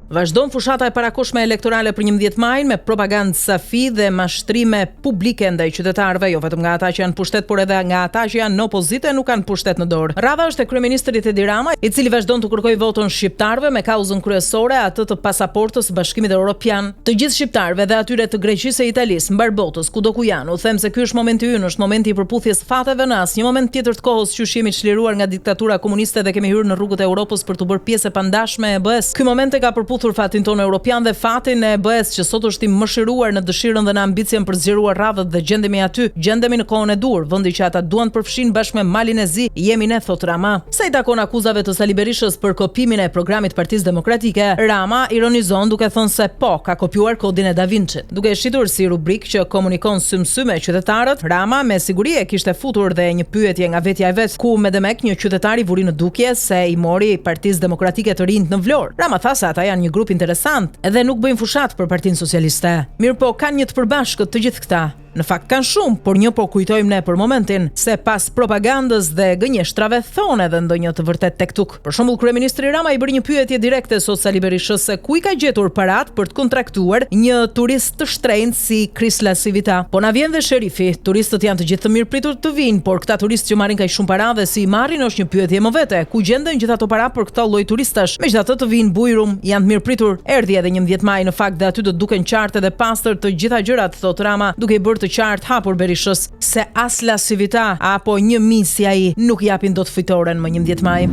Vazhdon fushata e parakohshme elektorale për 11 majin me propagandë safi dhe mashtrime publike ndaj qytetarëve, jo vetëm nga ata që janë pushtet, por edhe nga ata që janë në opozitë e nuk kanë pushtet në dorë. Radha është e kryeministrit Edi Rama, i cili vazhdon të kërkojë voton shqiptarëve me kauzën kryesore, atë të pasaportës së Bashkimit Evropian. Të gjithë shqiptarëve dhe atyre të Greqisë e Italisë, mbar botës, kudo ku janë, u them se ky është momenti ynë, është momenti i përputhjes fateve në asnjë moment tjetër të kohës që jemi çliruar nga diktatura komuniste dhe kemi hyrë në rrugët e Europës për të bërë pjesë e pandashme e EBE-s. Ky moment e ka përputhur fatin tonë europian dhe fatin e EBE-s që sot është i mëshiruar në dëshirën dhe në ambicien për zgjeruar radhët dhe gjendemi aty, gjendemi në kohën e dur, vendi që ata duan të përfshin bashkë me Malin e Zi, jemi ne, thot Rama. Sa i takon akuzave të Sali Berishës për kopimin e programit Partisë Demokratike, Rama ironizon duke thënë se po, ka kopjuar kodin e Da Vinci-t. Duke shitur si rubrik që komunikon sy me qytetarët, Rama me siguri e kishte futur dhe një pyetje nga vetja e vet, ku me demek një qytetar i vuri në dukje se i mori Partisë Demokratike të rinjt në Vlorë. Rama tha se ata janë një grup interesant edhe nuk bëjnë fushat për Partinë Socialiste. Mirë po, kanë një të përbashkët të gjithë këta. Në fakt kanë shumë, por një po kujtojmë ne për momentin se pas propagandës dhe gënjeshtrave thonë edhe ndonjë të vërtet tek tuk. Për shembull, kryeministri Rama i bëri një pyetje direkte sot Sali Berishës se ku i ka gjetur parat për të kontraktuar një turist të shtrenjtë si Krisla Sivita. Po na vjen dhe sherifi, turistët janë të gjithë të mirëpritur të vinë, por këta turistë që marrin kaq shumë para dhe si i marrin është një pyetje më vete. Ku gjenden gjithë ato para për këto lloj turistash? Megjithatë të vinë bujrum, janë të mirëpritur. Erdhi edhe 11 maj në fakt dhe aty do të duken qartë dhe pastër të gjitha gjërat, thot Rama, duke i bërë të qartë hapur Berishës se as La Civita apo një misi ai nuk japin dot fitoren më 11 maj.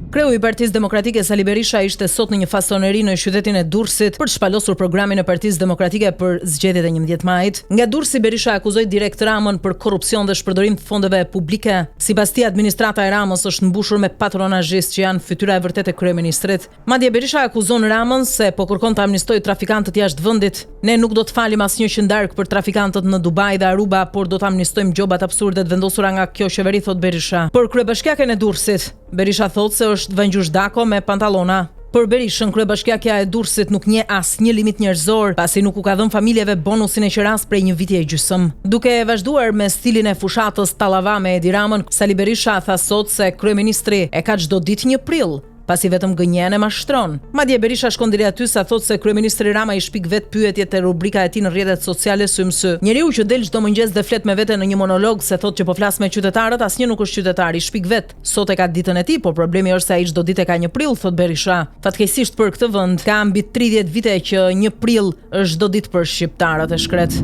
Kreu i Partisë Demokratike Sali Berisha ishte sot në një fasoneri në qytetin e Durrësit për të shpalosur programin e Partisë Demokratike për zgjedhjet e 11 majit. Nga Durrësi Berisha akuzoi direkt Ramën për korrupsion dhe shpërdorim të fondeve publike. Sipas tij, administrata e Ramës është mbushur me patronazhistë që janë fytyra e vërtetë e kryeministrit. Madje Berisha akuzon Ramën se po kërkon të amnistojë trafikantët jashtë vendit. Ne nuk do të falim asnjë qendark për trafikantët në Dubai dhe Aruba, por do të amnistojmë gjobat absurde të vendosura nga kjo qeveri, thot Berisha. Për kryebashkiaken e Durrësit, Berisha thotë se është vëngjysh dako me pantallona. Për Berishën, kryebashkiakja e Durrësit nuk njeh asnjë limit njerëzor, pasi nuk u ka dhënë familjeve bonusin e qeras prej një viti e gjysmë. Duke vazhduar me stilin e fushatës tallava me Edi Ramën, Sali Berisha tha sot se kryeministri e ka çdo ditë një prill, pasi vetëm gënjen e mashtron. Madje Berisha shkon deri aty sa thot se kryeministri Rama i shpik vet pyetjet e rubrika e tij në rrjetet sociale sy më sy. Njeriu që del çdo mëngjes dhe flet me vete në një monolog se thot që po flas me qytetarët, asnjë nuk është qytetar, i shpik vet. Sot e ka ditën e tij, por problemi është se ai çdo ditë ka një prill, thot Berisha. Fatkeqësisht për këtë vend ka mbi 30 vite që një prill është çdo ditë për shqiptarët e shkret.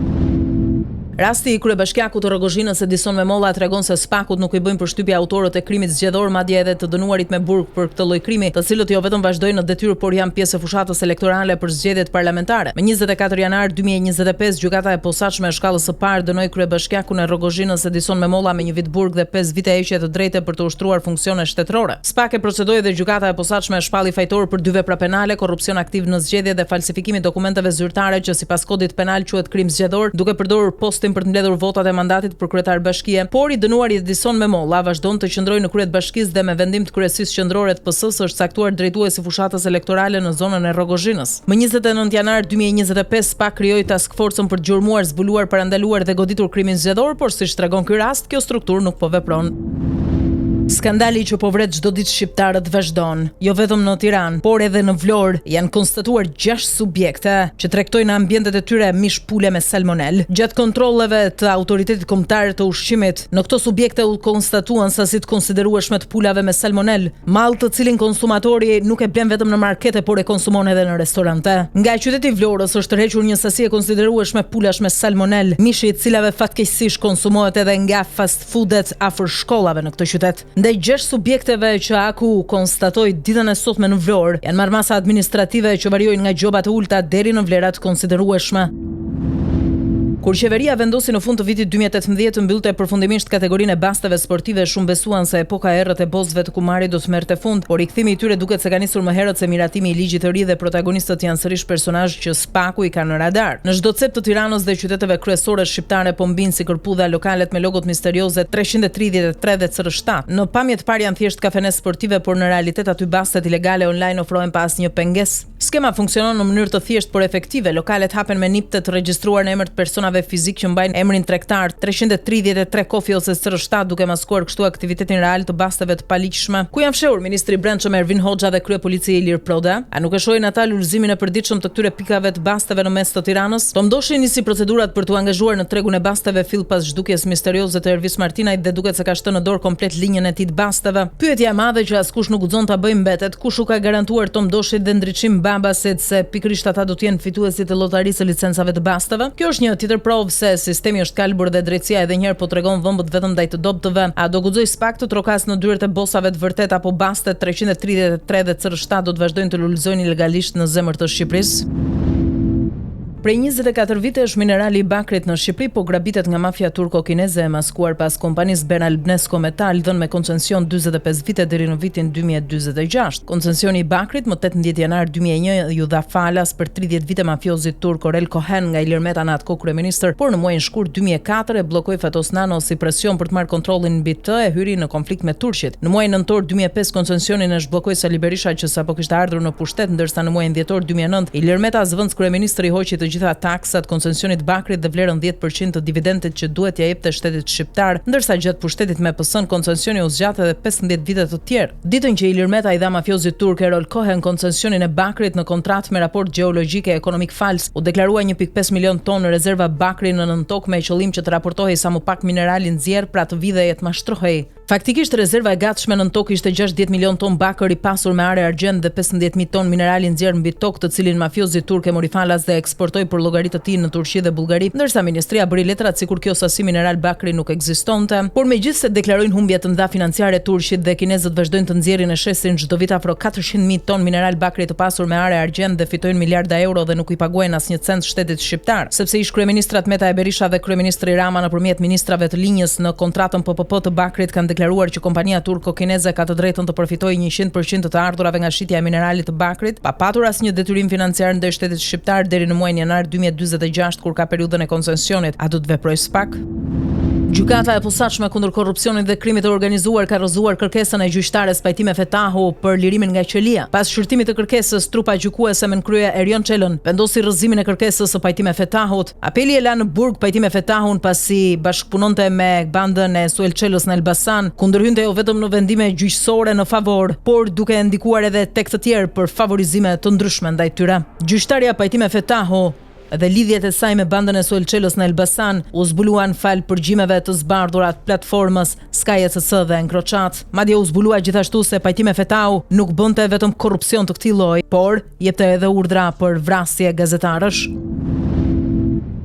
Rasti i kryebashkiakut të Rogozhinës Edison Memolla tregon se spakut nuk i bëjnë përshtypje autorët e krimit zgjedhor, madje edhe të dënuarit me burg për këtë lloj krimi, të cilët jo vetëm vazhdojnë në detyrë, por janë pjesë e fushatës elektorale për zgjedhjet parlamentare. Me 24 janar 2025, gjykata e posaçme e shkallës së parë dënoi kryebashkiakun e Rogozhinës Edison Memolla me 1 vit burg dhe 5 vite heqje të drejtë për të ushtruar funksione shtetërore. Spak e procedoi dhe gjykata e posaçme e shpalli fajtor për 2 vepra penale, korrupsion aktiv në zgjedhje dhe falsifikimi dokumenteve zyrtare që sipas kodit penal quhet krim zgjedhor, duke përdorur postin për të mbledhur votat e mandatit për kryetar bashkie, por i dënuari Edison Memolla vazhdon të qëndrojë në krye të bashkisë dhe me vendim të kryesisë qendrore të PS-s është caktuar drejtuesi i fushatës elektorale në zonën e Rogozhinës. Më 29 janar 2025 spak krijoi task force-ën për të gjurmuar, zbuluar, parandaluar dhe goditur krimin zgjedhor, por siç tregon ky rast, kjo strukturë nuk po vepron. Skandali që po vret çdo ditë shqiptarët vazhdon, jo vetëm në Tiranë, por edhe në Vlorë janë konstatuar 6 subjekte që tregtojnë ambientet e tyre mish pule me salmonel. Gjatë kontrolleve të autoritetit kombëtar të ushqimit, në këto subjekte u konstatuan sasi të konsiderueshme të pulave me salmonel, mall të cilin konsumatori nuk e blen vetëm në markete, por e konsumon edhe në restorante. Nga qyteti i Vlorës është tërhequr një sasi e konsiderueshme pulash me salmonel, mishi i cilave fatkeqësisht konsumohet edhe nga fast foodet afër shkollave në këtë qytet. Ndaj 6 subjekteve që AKU konstatoi ditën e sotme në Vlorë, janë marrëmasa administrative që variojnë nga gjoba të ulta deri në vlera të konsiderueshme. Kur qeveria vendosi në fund të vitit 2018 të mbyllte përfundimisht kategorinë e basteve sportive, shumë besuan se epoka e errët e bozëve të Kumarit do të merrte fund, por rikthimi i tyre duket se ka nisur më herët se miratimi i ligjit të ri dhe protagonistët janë sërish personazh që spaku i ka në radar. Në çdo cep të Tiranës dhe qyteteve kryesore shqiptare po mbin si kërpudha lokalet me logot misterioze 333 dhe CR7. Në pamje të parë janë thjesht kafene sportive, por në realitet aty bastet ilegale online ofrohen pa asnjë pengesë. Skema funksionon në mënyrë të thjeshtë por efektive. Lokalet hapen me nipte të regjistruar në emër të personave personave fizik që mbajnë emrin tregtar, 333 kofi ose SR7 duke maskuar kështu aktivitetin real të basteve të paligjshme. Ku janë fshehur ministri i Brendshëm Ervin Hoxha dhe kryepolicia Ilir Proda? A nuk e shohin ata ulëzimin e përditshëm të këtyre pikave të basteve në mes të Tiranës? Tomdoshi nisi procedurat për t'u angazhuar në tregun e basteve fill pas zhdukjes misterioze të Ervis Martinajt dhe duket se ka shënë në dorë komplet linjën e tij të basteve. Pyetja e madhe që askush nuk guxon ta bëjë mbetet, kush u ka garantuar Tomdoshit dhe Ndriçim Babasit se pikërisht ata do të jenë fituesit e llotarisë së licencave të basteve? Kjo është një tjetër provë se sistemi është kalbur dhe drejtësia edhe një herë po tregon vëmbët vetëm ndaj të dobtëve. A do guxoj SPAK të trokas në dyert e bosave të vërtet apo bastet 333 dhe CR7 do të vazhdojnë të lulëzojnë ilegalisht në zemër të Shqipërisë? Prej 24 vitesh minerali i bakrit në Shqipëri po grabitet nga mafia turko-kineze e maskuar pas kompanisë Benalbnesko Metal dhënë me koncesion 45 vite deri në vitin 2046. Koncesioni i bakrit më 18 janar 2001 ju dha falas për 30 vite mafiozit turk Orel Cohen nga Ilir Meta në atë kohë kryeministër, por në muajin shkurt 2004 e bllokoi Fatos Nano si presion për të marrë kontrollin mbi të e hyri në konflikt me turqit. Në muajin nëntor 2005 koncesionin e zhbllokoi Sali Berisha që sapo kishte ardhur në pushtet, ndërsa në muajin dhjetor 2009 Ilir Meta zëvendës kryeministri hoqi të gjitha taksat, koncesionit bakrit dhe vlerën 10% të dividendet që duhet ja jepte shtetit shqiptar, ndërsa gjatë pushtetit me PS-n koncesioni u zgjat edhe 15 vite të tjerë. Ditën që Ilir Meta i dha mafiozit turk Erol Cohen koncesionin e bakrit në kontratë me raport gjeologjik e ekonomik fals, u deklarua 1.5 milion tonë rezerva bakri në nëntokë me qëllim që të raportohej sa më pak minerali nxjerr pra të vidhej e të mashtrohej. Faktikisht rezerva e gatshme nën tokë ishte 60 milion ton bakër i pasur me are argjend dhe 15.000 ton minerali nxjerr mbi tokë, të cilin mafiozi turk e mori falas dhe eksportoi për llogaritë të tij në Turqi dhe Bullgari, ndërsa ministria bëri letrat sikur kjo sasi mineral bakri nuk ekzistonte. Por megjithse deklarojnë humbje të mëdha financiare turqit dhe kinezët vazhdojnë të nxjerrin e shesin çdo vit afro 400.000 ton mineral bakri të pasur me are argjend dhe fitojnë miliarda euro dhe nuk i paguajnë asnjë cent shtetit shqiptar, sepse ish kryeministrat Meta e Berisha dhe kryeministri Rama nëpërmjet ministrave të linjës në kontratën PPP të bakrit kanë deklaruar që kompania turko-kineze ka të drejtën të përfitojë 100% të ardhurave nga shitja e mineralit të bakrit, pa patur asnjë detyrim financiar ndaj shtetit shqiptar deri në muajin janar 2046 kur ka periudhën e koncesionit. A do të veprojë SPAK? Gjykata e posaçme kundër korrupsionit dhe krimit të organizuar ka rrëzuar kërkesën e gjyqtares Pajtime Fetahu për lirimin nga qelia. Pas shqyrtimit të kërkesës, trupa gjykuese me nënkrye Erion Çelën vendosi rrëzimin e kërkesës së Pajtime Fetahut. Apeli e la në burg Pajtime Fetahun pasi bashkëpunonte me bandën e Suel Çelës në Elbasan, ku ndërhynte jo vetëm në vendime gjyqësore në favor, por duke ndikuar edhe tek të tjerë për favorizime të ndryshme ndaj tyre. Gjyqtarja Pajtime Fetahu dhe lidhjet e saj me bandën e Suel Çelës në Elbasan u zbuluan fal përgjimeve të zbardhura të platformës Sky SC dhe Encrochat. Madje u zbulua gjithashtu se Pajtime Fetahu nuk bënte vetëm korrupsion të këtij lloji, por jepte edhe urdhra për vrasje gazetarësh.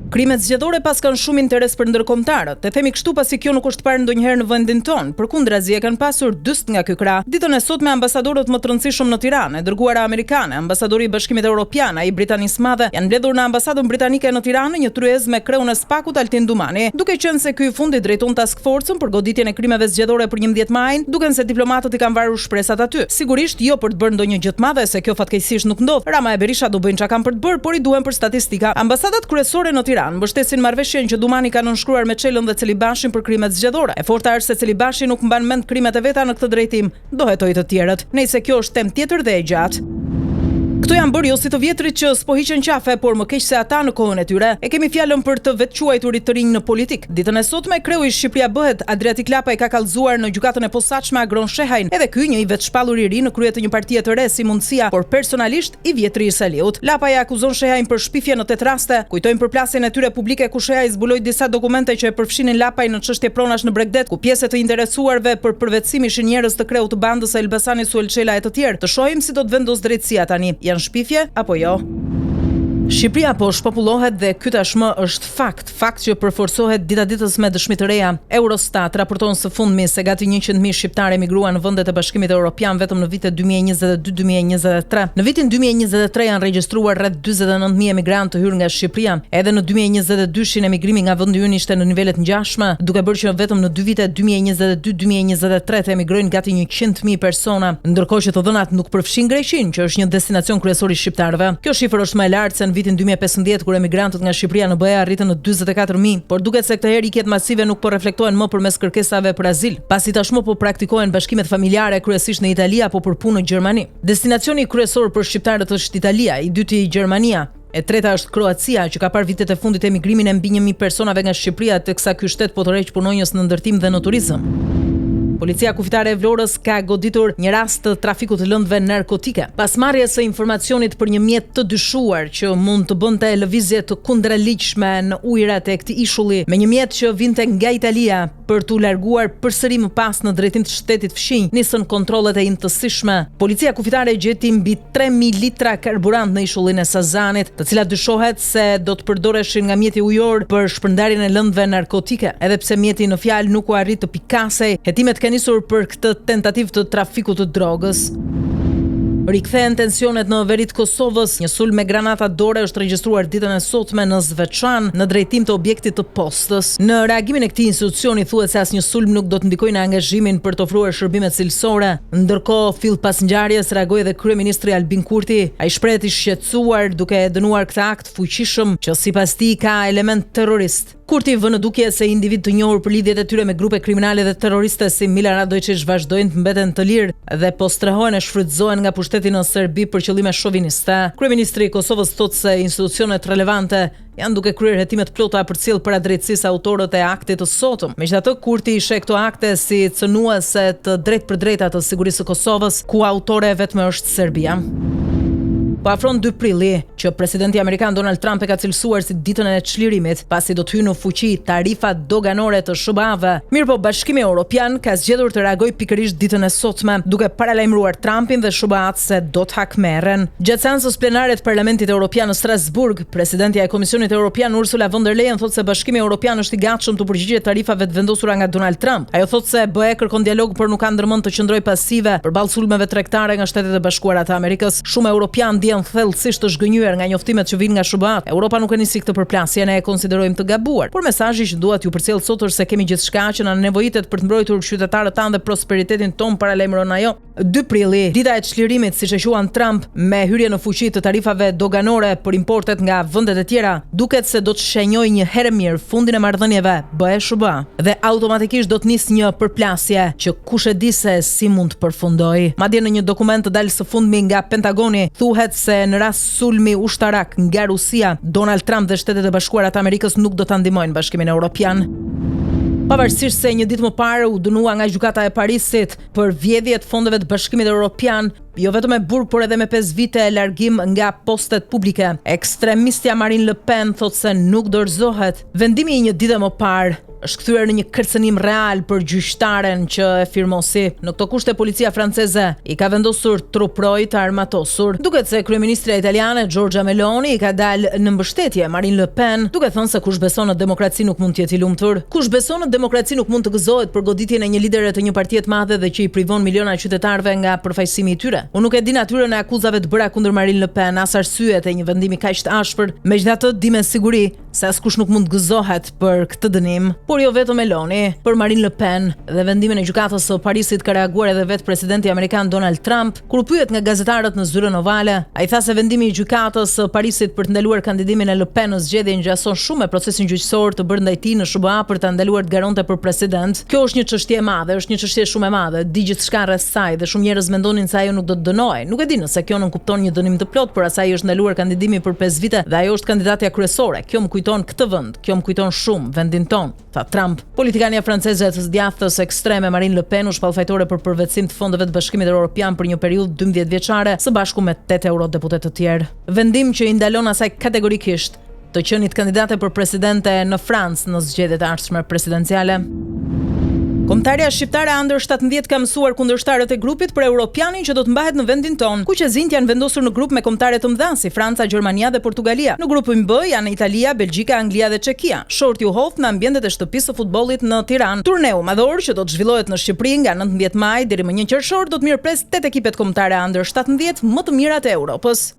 Krimet zgjedhore pas kanë shumë interes për ndërkombëtarët. E themi kështu pasi kjo nuk është parë ndonjëherë në vendin tonë. Përkundrazi e kanë pasur dyst nga ky krah. Ditën e sotme ambasadorët më të rëndësishëm në Tiranë, e dërguara amerikane, ambasadori i Bashkimit Evropian, ai Britanisë Madhe, janë mbledhur në ambasadën britanike në Tiranë një tryezë me kreun e SPAK-ut Altin Dumani, duke qenë se ky i fundit drejton task force-ën për goditjen e krimeve zgjedhore për 11 majin, duken se diplomatët i kanë varur shpresat aty. Sigurisht jo për të bërë ndonjë gjë të madhe, se kjo fatkeqësisht nuk ndodh. Rama e Berisha do bëjnë çka kanë për të bërë, por i duhen për statistika. Ambasadat kryesore në mbështesin marrëveshjen që Dumani ka nënshkruar me Çelën dhe Celibashin për krimet zgjedhore. E forta është se Celibashi nuk mban mend krimet e veta në këtë drejtim, do hetoj të tjerët. Nëse kjo është temë tjetër dhe e gjatë. Këto janë bërë jo si të vjetrit që s'po hiqen qafe, por më keq se ata në kohën e tyre e kemi fjalën për të vetquajturit të rinj në politik. Ditën e sotme kreu i Shqipëria bëhet Adriatik Lapa i ka kallëzuar në gjykatën e posaçme Agron Shehajn, edhe ky një i vetshpallur i ri në krye të një partie të re si mundësia, por personalisht i vjetri i Saliut. Lapa ja akuzon Shehajn për shpifje në 8 raste. Kujtojmë për plasjen e tyre publike ku Shehaj zbuloi disa dokumente që e përfshinin Lapaj në çështje pronash në Bregdet, ku pjesë të interesuarve për përvetësim ishin njerëz të kreut të bandës së Elbasani, Suel Çela e të tjerë. Të shohim si do të vendos drejtësia tani. Janë shpifje apo jo? Shqipëria po shpopullohet dhe ky tashmë është fakt që përforcohet dita ditës me dëshmi të reja. Eurostat raporton së fundmi se gati 100.000 shqiptarë emigruan në vendet e Bashkimit Evropian vetëm në vitet 2022-2023. Në vitin 2023 janë regjistruar rreth 49.000 emigrantë të hyrë nga Shqipëria. Edhe në 2022 emigrimi nga vendi ynë ishte në nivelet ngjashme, duke bërë që vetëm në 2 vite 2022-2023 të emigrojnë gati 100.000 persona, ndërkohë që të dhënat nuk përfshin Greqinë, që është një destinacion kryesor i shqiptarëve. Kjo shifër është më e lartë se në vitin 2015 kur emigrantët nga Shqipëria në BE arritën në 44.000, por duket se këtë herë ikjet masive nuk po reflektohen më përmes kërkesave për azil, pasi tashmë po praktikohen bashkimet familjare kryesisht në Itali apo për punë në Gjermani. Destinacioni kryesor për shqiptarët është Italia, i dyti Gjermania. E treta është Kroacia, që ka parë vitet e fundit emigrimin e mbi 1000 personave nga Shqipëria, teksa ky shtet po tërheq punonjës në ndërtim dhe në turizëm. Policia kufitare e Vlorës ka goditur një rast të trafikut të lëndëve narkotike. Pas marrjes së informacionit për një mjet të dyshuar që mund të bënte lëvizje të kundërligjshme në ujërat e këtij ishulli, me një mjet që vinte nga Italia për t'u larguar përsëri më pas në drejtim të shtetit fqinj, nisën kontrollet e imtësishme. Policia kufitare gjeti mbi 3000 litra karburant në ishullin e Sazanit, të cilat dyshohet se do të përdoreshin nga mjeti ujor për shpërndarjen e lëndëve narkotike. Edhe pse mjeti në fjalë nuk u arrit të pikasej, hetimet nisur për këtë tentativë të trafikut të drogës. Rikthehen tensionet në veri të Kosovës. Një sulm me granata dore është regjistruar ditën e sotme në Zveçan në drejtim të objektit të postës. Në reagimin e këtij institucioni thuhet se asnjë sulm nuk do të ndikojë në angazhimin për të ofruar shërbime cilësore. Ndërkohë, fill pas ngjarjes reagoi edhe kryeministri Albin Kurti. Ai shprehet i shqetësuar duke dënuar këtë akt fuqishëm që sipas tij ka element terrorist. Kurti vënë në dukje se individ të njohur për lidhjet e tyre me grupe kriminale dhe terroriste si Milorad Radojić vazhdojnë të mbeten të lirë dhe po strehohen e shfrytëzohen nga pushteti në Serbi për qëllime shoviniste. Kryeministri i Kosovës thotë se institucionet relevante janë duke kryer hetime të plota për të cilë para drejtësisë autorët e aktit të sotëm. Megjithatë, Kurti i sheh këto akte si cënuese të drejtë të sigurisë së Kosovës, ku autore vetëm është Serbia. Po afron 2 prilli që presidenti amerikan Donald Trump e ka cilësuar si ditën e çlirimit, pasi do të hyjë në fuqi tarifat doganore të SBA-ve. Mirëpo Bashkimi Evropian ka zgjedhur të reagojë pikërisht ditën e sotme, duke paralajmëruar Trumpin dhe SBA-t se do të hakmerren. Gjatë seancës plenare të Parlamentit Evropian në Strasburg, presidentja e Komisionit Evropian Ursula von der Leyen thotë se Bashkimi Evropian është i gatshëm të përgjigjë tarifave të vendosura nga Donald Trump. Ajo thotë se BE kërkon dialog, por nuk ka ndërmend të qëndrojë pasive përballë sulmeve tregtare nga Shtetet e Bashkuara të Amerikës. Shumë europian janë thellësisht të zgënjur nga njoftimet që vijnë nga SBA. Europa nuk e nisi këtë përplasje, ne e konsiderojmë të gabuar. Por mesazhi që dua t'ju përcjell sot është se kemi gjithçka që na nevojitet për të mbrojtur qytetarët tanë dhe prosperitetin ton, paralajmëron ajo. 2 prilli, dita e çlirimit, siç e quan Trump, me hyrje në fuqi të tarifave doganore për importet nga vendet e tjera, duket se do të shenjojë një herë mirë fundin e marrëdhënieve BE-SBA dhe automatikisht do të nisë një përplasje që kush e di se si mund të përfundojë. Madje në një dokument të dalë së fundmi nga Pentagoni thuhet se në rast sulmi ushtarak nga Rusia, Donald Trump dhe Shtetet e Bashkuara të Amerikës nuk do ta ndihmojnë Bashkimin Evropian. Pavarësisht se një ditë më parë u dënua nga gjykata e Parisit për vjedhje të fondeve të Bashkimit Evropian, jo vetëm me burg, por edhe me 5 vite largim nga postet publike, ekstremistja Marine Le Pen thotë se nuk dorëzohet. Vendimi i një dite më parë është kthyer në një kërcënim real për gjyqtaren që e firmosi. Në këto kushte policia franceze i ka vendosur truproj të armatosur. Duket se kryeministria italiane Giorgia Meloni i ka dalë në mbështetje Marine Le Pen, duke thënë se kush beson në demokraci nuk mund të jetë i lumtur. Kush beson në demokraci nuk mund të gëzohet për goditjen e një lidere të një partie të madhe dhe që i privon miliona qytetarëve nga përfaqësimi i tyre. Unë nuk e di natyrën e akuzave të bëra kundër Marine Le Pen, as arsyet e një vendimi kaq të ashpër, megjithatë di me siguri se askush nuk mund të gëzohet për këtë dënim. Por jo vetëm Meloni, për Marine Le Pen dhe vendimin e gjykatës së Parisit ka reaguar edhe vetë presidenti amerikan Donald Trump, kur u pyet nga gazetarët në zyrën ovale. Ai tha se vendimi i gjykatës së Parisit për të ndaluar kandidimin e Le Pen në zgjedhje ngjason shumë me procesin gjyqësor të bërë ndaj tij në SBA për ta ndaluar të garonte për president. Kjo është një çështje e madhe, është një çështje shumë e madhe, di gjithçka rreth saj dhe shumë njerëz mendonin se ajo nuk do të dënohej. Nuk e di nëse kjo nuk kupton një dënim të plot, por asaj është ndaluar kandidimi për 5 vite dhe ajo është kandidatja kryesore. Kjo më kujton këtë vend, kjo më kujton shumë vendin ton, tha Trump. Politikania franceze të djathtës ekstreme Marine Le Pen u shpall fajtore për përvetësim të fondeve të Bashkimit Evropian për një periudhë 12 vjeçare, së bashku me 8 eurodeputet të tjerë. Vendim që i ndalon asaj kategorikisht të qenit kandidate për presidente në Francë në zgjedhjet e ardhshme presidenciale. Kombëtarja shqiptare Under 17 ka mësuar kundërshtarët e grupit për Europianin që do të mbahet në vendin ton. Kuqezint janë vendosur në grup me kombëtare të mëdha si Franca, Gjermania dhe Portugalia. Në grupin B janë Italia, Belgjika, Anglia dhe Çekia. Shorti u hodh në ambientet e shtëpisë së futbollit në Tiranë. Turneu madhor që do të zhvillohet në Shqipëri nga 19 maj deri më 1 qershor do të mirëpres 8 ekipet kombëtare Under 17 më të mirat e Europës.